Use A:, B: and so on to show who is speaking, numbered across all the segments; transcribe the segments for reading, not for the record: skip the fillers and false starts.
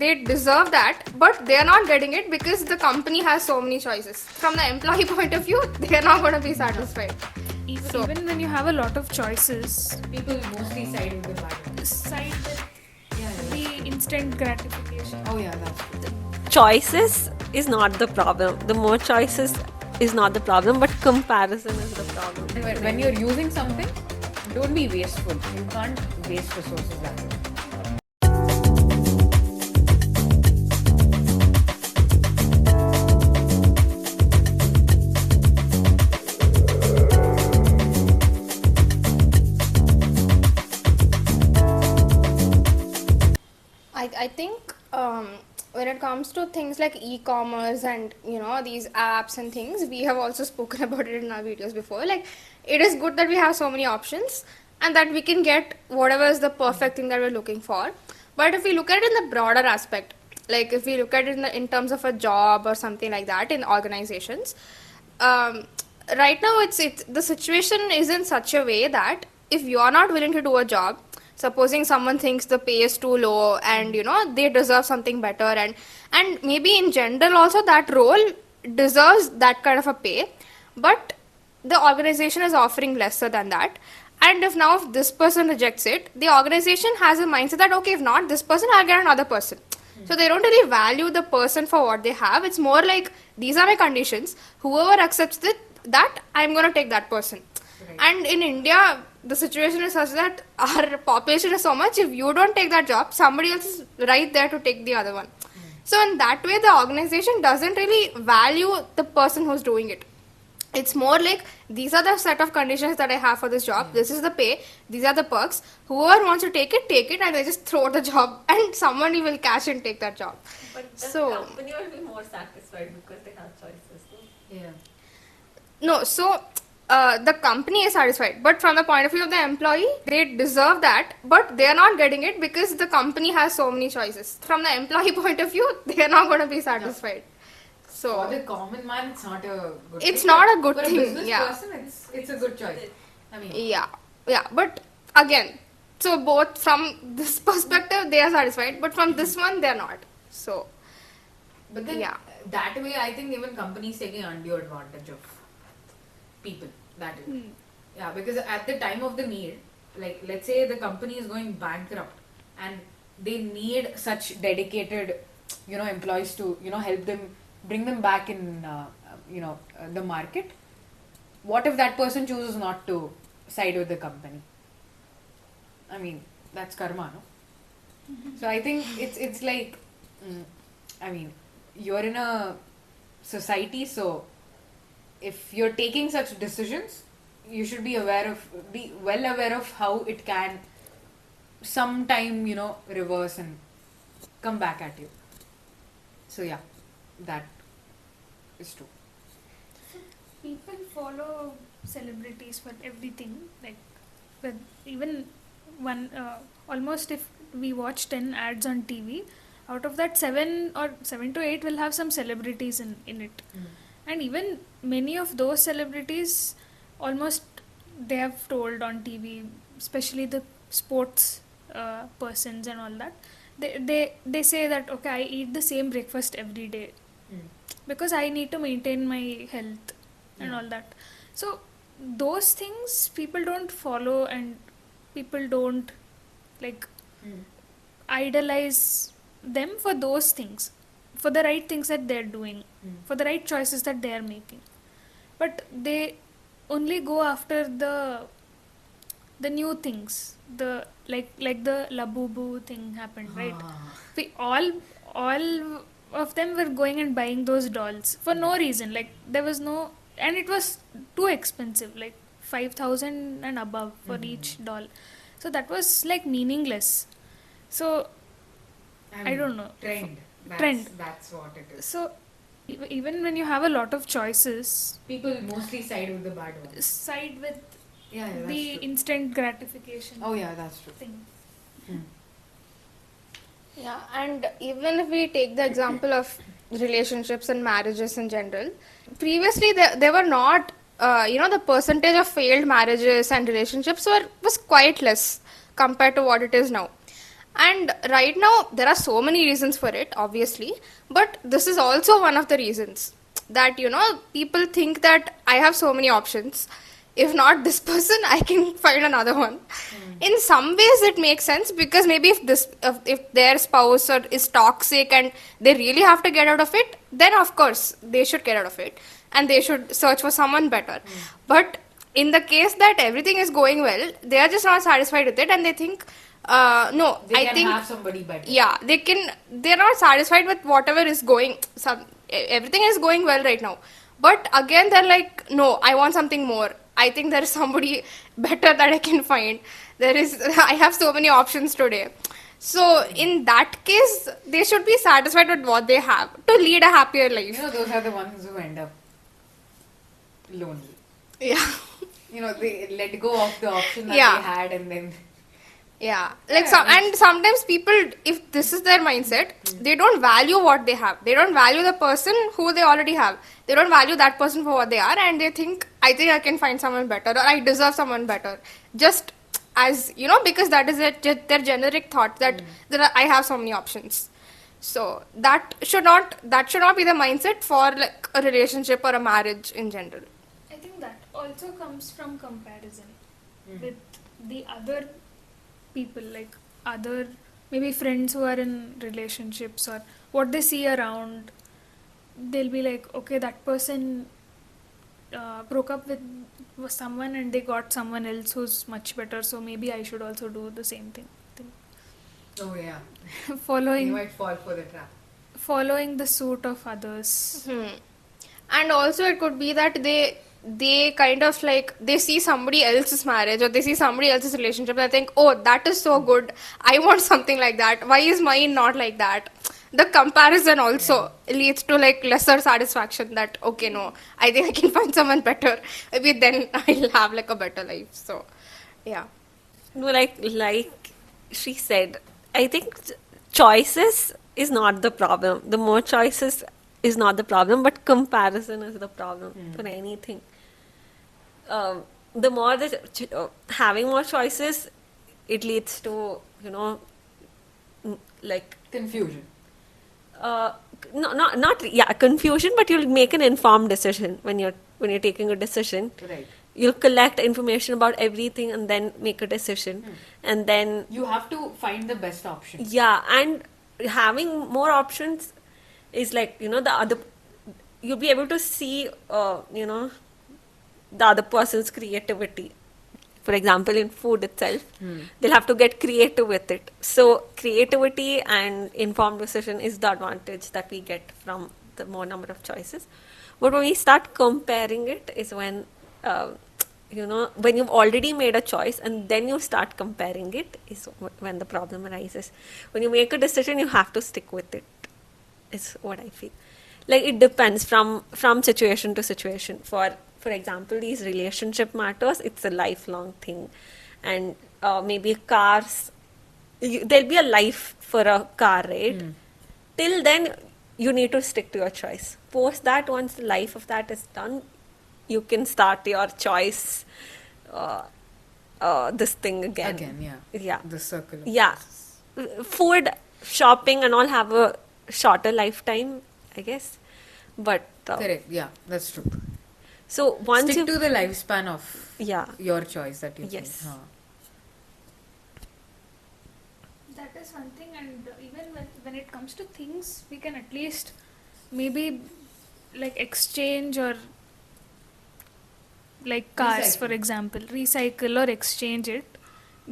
A: They deserve that, but they are not getting it because the company has so many choices. From the employee point of view, they are not going to be satisfied.
B: Even when you have a lot of choices,
C: people mostly side with the bad one.
B: Side with the instant gratification.
C: Oh yeah, that's true.
D: Choices is not the problem. The more choices is not the problem, but comparison is the problem.
C: When you're using something, don't be wasteful. You can't waste resources that way.
A: I think when it comes to things like e-commerce and these apps and things, we have also spoken about it in our videos before. Like, it is good that we have so many options and that we can get whatever is the perfect thing that we're looking for. But if we look at it in the broader aspect, like if we look at it in terms of a job or something like that in organizations, right now it's the situation is in such a way that if you are not willing to do a job, supposing someone thinks the pay is too low and they deserve something better, and maybe in general also that role deserves that kind of a pay, but the organization is offering lesser than that, and if this person rejects it, the organization has a mindset that okay, if not this person, I'll get another person. So they don't really value the person for what they have. It's more like, these are my conditions, whoever accepts that I'm going to take that person. Right. And in India, the situation is such that our population is so much, if you don't take that job, somebody else is right there to take the other one. So in that way, the organization doesn't really value the person who's doing it. It's more like, these are the set of conditions that I have for this job, this is the pay, these are the perks, whoever wants to take it, and they just throw the job and someone will catch and take that job.
D: But the company will be more satisfied because they have choices.
C: Yeah.
A: No, so the company is satisfied, but from the point of view of the employee, they deserve that, but they are not getting it because the company has so many choices. From the employee point of view, they are not going to be satisfied. So
C: for the common man, it's not a good
A: it's
C: thing.
A: not a good
C: for
A: thing.
C: For a business
A: Yeah.
C: person, it's a good choice. I mean,
A: yeah. But again, so both from this perspective, they are satisfied, but from this one, they are not. So,
C: but then that way, I think even companies taking undue advantage of people. That way. Yeah, because at the time of the need, like let's say the company is going bankrupt and they need such dedicated, employees to, help them, bring them back in, the market. What if that person chooses not to side with the company? I mean, that's karma, no? So I think it's like, I mean, you're in a society, so if you're taking such decisions, you should be well aware of how it can sometime, reverse and come back at you. So yeah, that is true.
B: People follow celebrities for everything. Like, even almost if we watch 10 ads on TV, out of that 7 to 8 will have some celebrities in it. And even many of those celebrities, almost they have told on TV, especially the sports persons and all that, they say that okay, I eat the same breakfast every day because I need to maintain my health and all that. So those things people don't follow, and people don't idolize them for those things, for the right things that they're doing, for the right choices that they're making. But they only go after the new things, the like the Labubu thing happened, right? We all of them were going and buying those dolls for no reason. Like, there was no, and it was too expensive, like 5,000 and above for each doll. So that was like meaningless. So I don't know.
C: Trend. That's what it is.
B: So even when you have a lot of choices,
C: people mostly side with the bad ones.
B: Side with
C: that's
B: the
C: true.
B: instant gratification.
C: Oh yeah, that's true.
B: Thing.
A: yeah, and even if we take the example of relationships and marriages in general, previously there were not, the percentage of failed marriages and relationships was quite less compared to what it is now. And right now, there are so many reasons for it, obviously, but this is also one of the reasons that, people think that I have so many options. If not this person, I can find another one. In some ways, it makes sense because maybe if their spouse is toxic and they really have to get out of it, then of course they should get out of it and they should search for someone better. But in the case that everything is going well, they are just not satisfied with it and they think, no,
C: They
A: I
C: can
A: think
C: have somebody better.
A: yeah, they're not satisfied with whatever is going. Everything is going well right now, but again they're like, no, I want something more. I think there is somebody better that I can find. I have so many options today. So in that case, they should be satisfied with what they have to lead a happier life.
C: Those are the ones who end up lonely.
A: Yeah.
C: They let go of the option that
A: Yeah.
C: they had and then...
A: Yeah, like
C: Yeah,
A: and sometimes people, if this is their mindset, they don't value what they have. They don't value the person who they already have. They don't value that person for what they are, and they think, I think I can find someone better, or I deserve someone better. Just as because that is their generic thought that I have so many options. So that should not be the mindset for like a relationship or a marriage in general.
B: I think that also comes from comparison with the other people, like other maybe friends who are in relationships or what they see around. They'll be like, okay, that person broke up with someone and they got someone else who's much better, so maybe I should also do the same thing.
C: Oh yeah. You
B: following
C: might fall for the trap.
B: following the suit of others.
A: And also it could be that they kind of like they see somebody else's marriage or they see somebody else's relationship and they think, oh, that is so good, I want something like that, why is mine not like that? The comparison also leads to like lesser satisfaction, that okay, no, I think I can find someone better, maybe then I'll have like a better life. So yeah.
D: No, like she said, I think choices is not the problem. The more choices is not the problem, but comparison is the problem for anything. The more that having more choices, it leads to like
C: Confusion.
D: no, not yeah, confusion, but you'll make an informed decision when you're taking a decision.
C: Right.
D: You'll collect information about everything and then make a decision, and then
C: You have to find the best option.
D: yeah, and having more options is like the other, you'll be able to see the other person's creativity. For example, in food itself, they'll have to get creative with it. So creativity and informed decision is the advantage that we get from the more number of choices. But when we start comparing it is when when you've already made a choice and then you start comparing it is when the problem arises. When you make a decision, you have to stick with it, is what I feel. Like it depends from situation to situation. For example, these relationship matters, it's a lifelong thing. And maybe cars, there'll be a life for a car, right? Till then, you need to stick to your choice. Post that, once the life of that is done, you can start your choice, this thing again. Yeah.
C: The circle.
D: Yeah. Food, shopping and all have a shorter lifetime, I guess. But
C: Correct. Yeah, that's true.
D: so once
C: Stick to the lifespan of
D: yeah,
C: your choice that you
D: yes.
C: think.
B: That is one thing, and even when it comes to things, we can at least maybe like exchange or like cars, for
C: Recycle.
B: example, recycle or exchange it,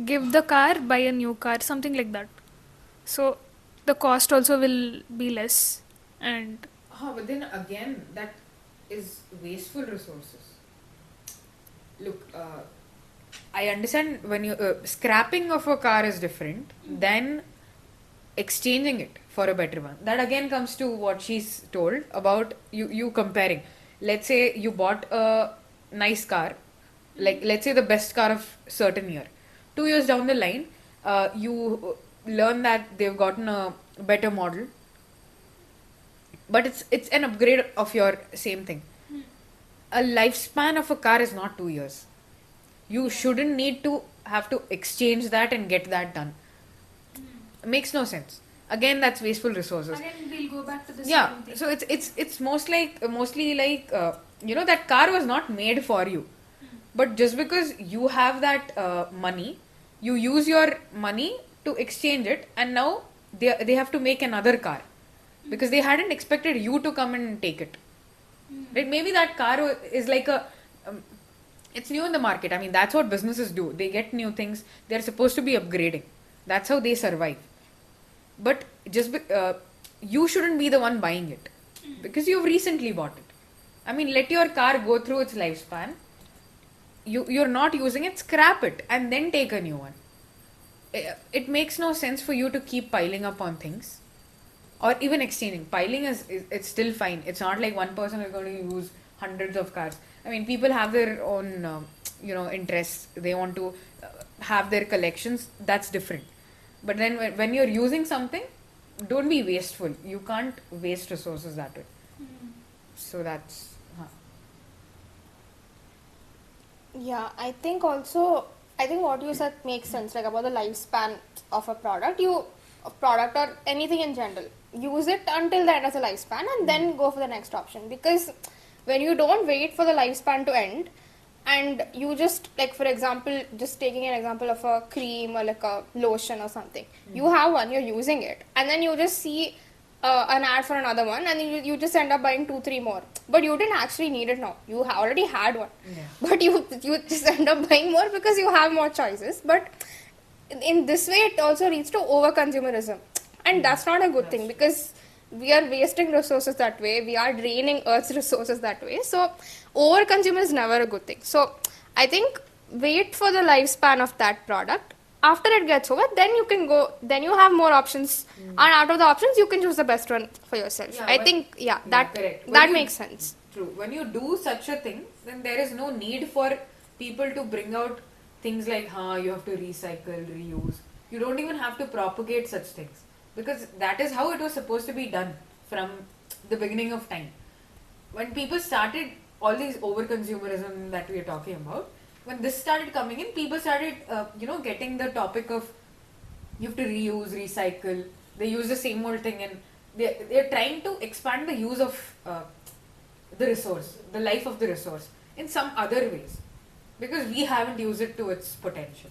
B: give the car, buy a new car, something like that. So the cost also will be less, and
C: But then again, that is wasteful resources. Look, I understand when you scrapping of a car is different than exchanging it for a better one. That again comes to what she's told about you comparing. Let's say you bought a nice car, like let's say the best car of certain year. 2 years down the line, you learn that they've gotten a better model, but it's an upgrade of your same thing. A lifespan of a car is not 2 years. You shouldn't need to have to exchange that and get that done. makes no sense. Again, that's wasteful resources.
B: Again, we'll go back to the
C: Yeah,
B: same thing.
C: so it's mostly like that car was not made for you, but just because you have that money, you use your money to exchange it, and now they have to make another car because they hadn't expected you to come and take it. Right? Maybe that car is like it's new in the market. I mean, that's what businesses do. They get new things. They're supposed to be upgrading. That's how they survive. But you shouldn't be the one buying it because you've recently bought it. I mean, let your car go through its lifespan. You're not using it, scrap it and then take a new one. It makes no sense for you to keep piling up on things or even exchanging. Piling is it's still fine. It's not like one person is going to use hundreds of cars. I mean, people have their own interests. They want to have their collections. That's different. But then when you're using something, don't be wasteful. You can't waste resources that way. So that's
A: Yeah, I think what you said makes sense, like about the lifespan of a product. A product or anything in general, use it until the end of the lifespan and then go for the next option. Because when you don't wait for the lifespan to end and you just, like for example, just taking an example of a cream or like a lotion or something, you have one, you're using it, and then you just see an ad for another one, and then you just end up buying 2-3 more, but you didn't actually need it now. You already had one, but you just end up buying more because you have more choices. But in this way, it also leads to over consumerism, and that's not a good thing because we are wasting resources that way. We are draining Earth's resources that way. So over consumer is never a good thing. So I think wait for the lifespan of that product. After it gets over, then you can go, then you have more options, and out of the options you can choose the best one for yourself.
C: correct.
A: That makes sense.
C: True. When you do such a thing, then there is no need for people to bring out things like you have to recycle, reuse. You don't even have to propagate such things because that is how it was supposed to be done from the beginning of time. When people started all these over consumerism that we are talking about, when this started coming in, people started getting the topic of you have to reuse, recycle. They use the same old thing, and they're trying to expand the use of the resource, the life of the resource in some other ways, because we haven't used it to its potential.